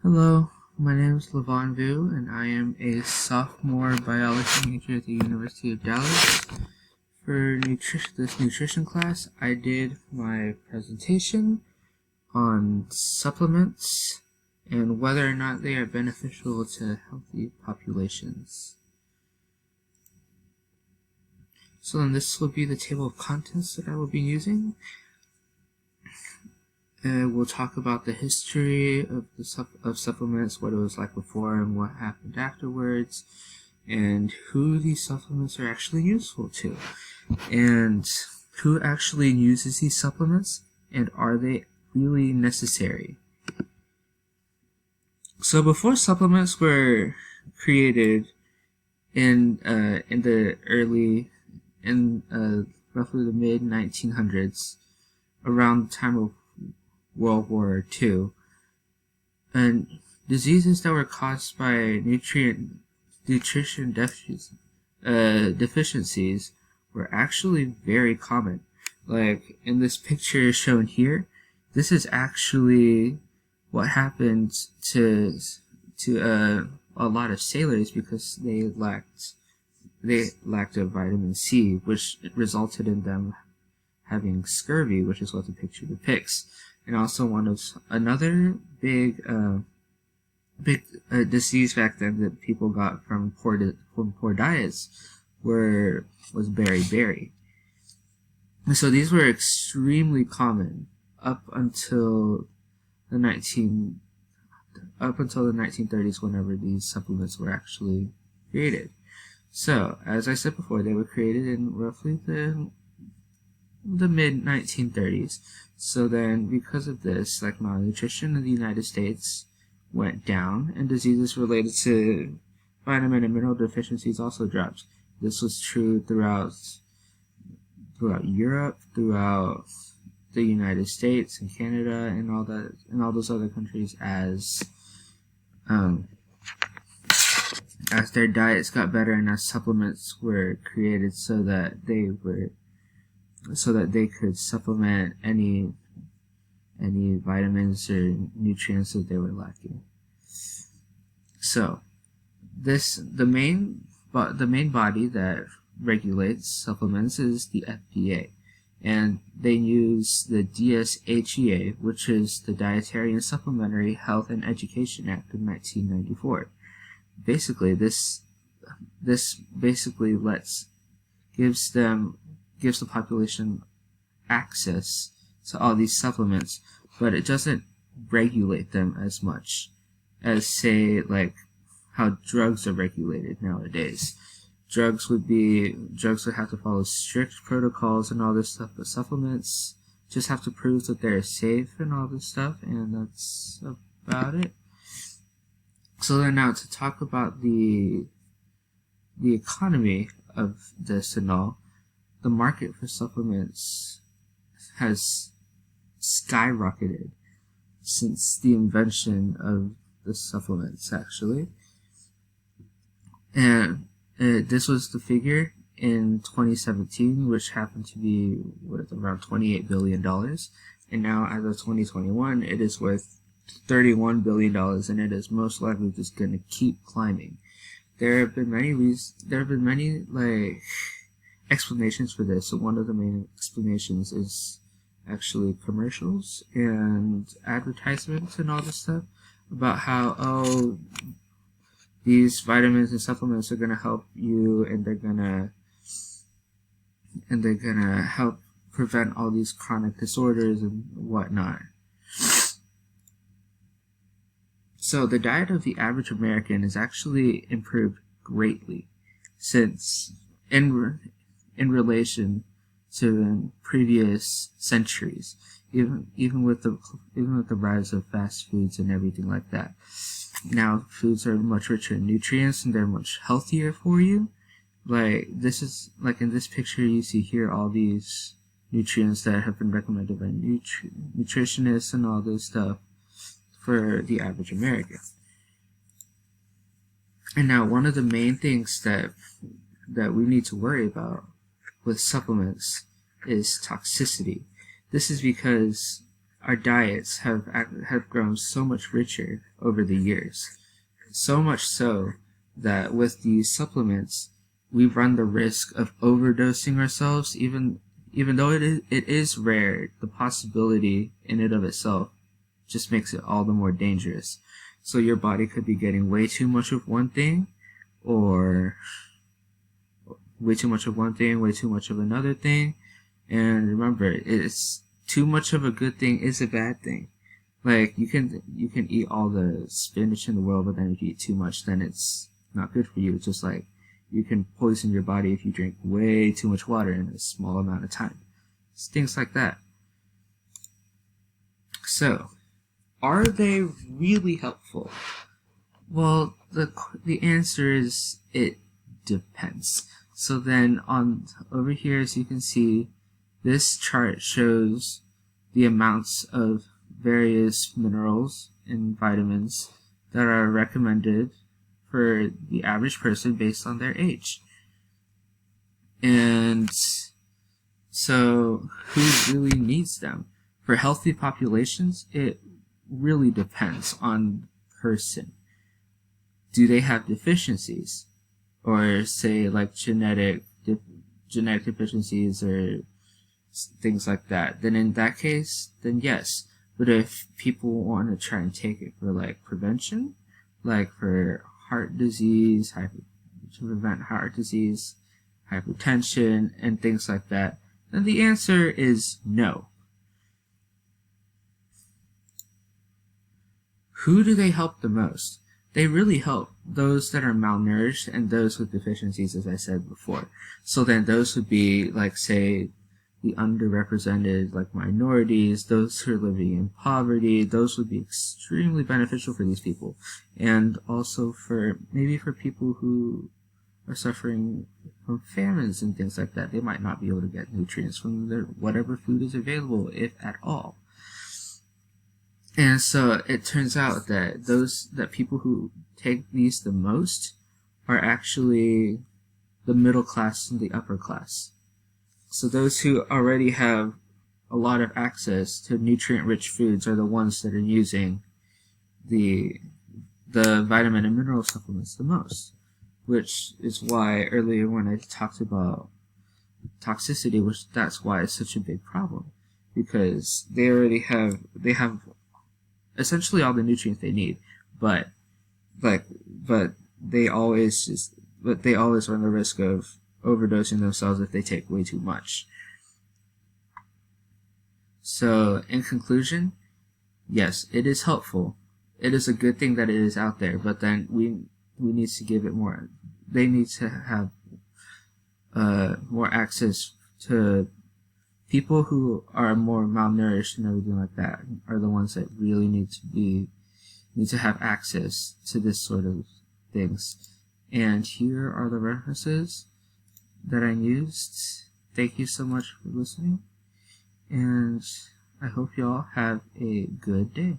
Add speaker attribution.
Speaker 1: Hello, my name is Levon Vu, and I am a sophomore biology major at the University of Dallas. For this nutrition class, I did my presentation on supplements and whether or not they are beneficial to healthy populations. So then this will be the table of contents that I will be using. We'll talk about the history of supplements, what it was like before and what happened afterwards, and who these supplements are actually useful to, and who actually uses these supplements, and are they really necessary. So before supplements were created in roughly the mid 1900s, around the time of World War II, and diseases that were caused by nutrition deficiencies were actually very common. Like in this picture shown here, this is actually what happened to a lot of sailors because they lacked a vitamin C, which resulted in them having scurvy, which is what the picture depicts. And also another big disease back then that people got from poor diets was beriberi. And so these were extremely common up until the 1930s, whenever these supplements were actually created. So, as I said before, they were created in roughly the mid 1930s. So then, because of this, like malnutrition in the United States went down, and diseases related to vitamin and mineral deficiencies also dropped. This was true throughout Europe, throughout the United States and Canada, and all those other countries as their diets got better and as supplements were created so that they could supplement any vitamins or nutrients that they were lacking. So the main body that regulates supplements is the FDA, and they use the DSHEA, which is the Dietary and Supplementary Health and Education Act of 1994. Basically, this basically gives the population access to all these supplements, but it doesn't regulate them as much as, say, like how drugs are regulated nowadays. Drugs would have to follow strict protocols and all this stuff, but supplements just have to prove that they're safe and all this stuff, and that's about it. So then now to talk about the economy of this and all, the market for supplements has skyrocketed since the invention of the supplements, actually. And this was the figure in 2017, which happened to be worth around $28 billion. And now, as of 2021, it is worth $31 billion, and it is most likely just going to keep climbing. There have been many explanations for this. So one of the main explanations is actually commercials and advertisements and all this stuff about how these vitamins and supplements are gonna help you, and they're gonna help prevent all these chronic disorders and whatnot. So the diet of the average American is actually improved greatly since in relation to previous centuries, even with the rise of fast foods and everything like that. Now foods are much richer in nutrients and they're much healthier for you. Like in this picture you see here all these nutrients that have been recommended by nutritionists and all this stuff for the average American. And now one of the main things that we need to worry about with supplements is toxicity. This is because our diets have grown so much richer over the years. So much so that with these supplements, we run the risk of overdosing ourselves, even though it is rare. The possibility in and of itself just makes it all the more dangerous. So your body could be getting way too much of one thing, or way too much of one thing, way too much of another thing. And remember, it's too much of a good thing is a bad thing. Like, you can eat all the spinach in the world, but then if you eat too much, then it's not good for you. It's just like you can poison your body if you drink way too much water in a small amount of time. It's things like that. So, are they really helpful? Well, the answer is it depends. So then over here, as you can see, this chart shows the amounts of various minerals and vitamins that are recommended for the average person based on their age. And so who really needs them? For healthy populations, it really depends on the person. Do they have deficiencies? Or say like genetic deficiencies or things like that? Then in that case, then yes. But if people want to try and take it for like prevention, like for heart disease, to prevent heart disease, hypertension, and things like that, then the answer is no. Who do they help the most? They really help those that are malnourished and those with deficiencies, as I said before. So then those would be, like, say, the underrepresented, like minorities, those who are living in poverty. Those would be extremely beneficial for these people. And also for people who are suffering from famines and things like that. They might not be able to get nutrients from whatever food is available, if at all. And so it turns out that people who take these the most are actually the middle class and the upper class. So those who already have a lot of access to nutrient-rich foods are the ones that are using the vitamin and mineral supplements the most, which is why earlier when I talked about toxicity, that's why it's such a big problem, because they have essentially all the nutrients they need, but they always run the risk of overdosing themselves if they take way too much. So in conclusion, yes, it is helpful. It is a good thing that it is out there, but then we need to give it more. They need to have more access to people who are more malnourished and everything like that are the ones that really need to have access to this sort of things. And here are the references that I used. Thank you so much for listening, and I hope y'all have a good day.